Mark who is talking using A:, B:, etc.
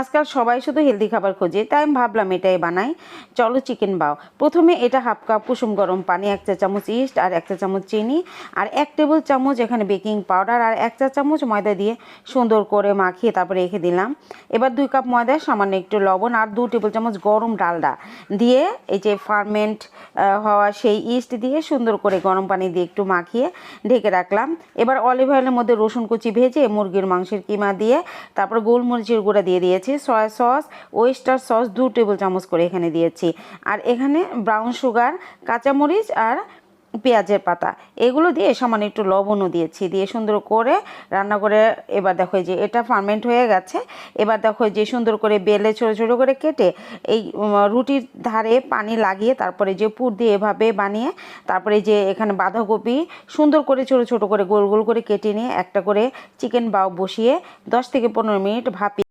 A: আজকাল সবাই শুধু হেলদি খাবার খোঁজে, তাই আমি ভাবলাম এটাই বানাই। চলো চিকেন বাও। প্রথমে এটা হাফ কাপ কুসুম গরম পানি, 1 চা চামচ ইস্ট আর 1 চা চামচ চিনি আর 1 টেবিল চামচ এখানে বেকিং পাউডার আর 1 চা চামচ ময়দা দিয়ে সুন্দর করে মাখিয়ে তারপরে রেখে দিলাম। এবার 2 কাপ ময়দা, সামান্য একটু লবণ আর 2 টেবিল চামচ গরম ডালডা দিয়ে এই যে ফার্মেন্ট হওয়া সেই ইস্ট দিয়ে সুন্দর করে গরম পানি দিয়ে একটু মাখিয়ে ঢেকে রাখলাম। এবার অলিভ অয়েলের মধ্যে রসুন কুচি ভেজে মুরগির মাংসের কিমা দিয়ে তারপর গোলমরিচের গুঁড়া দিয়ে দিয়েছি, soya sauce, oyster sauce 2 table চামচ করে এখানে দিয়েছি আর এখানে ব্রাউন সুগার, কাঁচামরিচ আর পেঁয়াজের পাতা এগুলো দিয়ে সামান্য একটু লবণও দিয়েছি, দিয়ে সুন্দর করে রান্না করে এবার দেখো যে এটা ফার্মেন্ট হয়ে গেছে। এবার দেখো যে সুন্দর করে বেলে ছোটো ছোটো করে কেটে এই রুটির ধারে পানি লাগিয়ে তারপরে যে পুর দিয়ে এভাবে বানিয়ে তারপরে যে এখানে বাঁধাকপি সুন্দর করে ছোটো ছোটো করে গোল গোল করে কেটে নিয়ে একটা করে চিকেন বাও বসিয়ে 10 থেকে 15 মিনিট ভাপিয়ে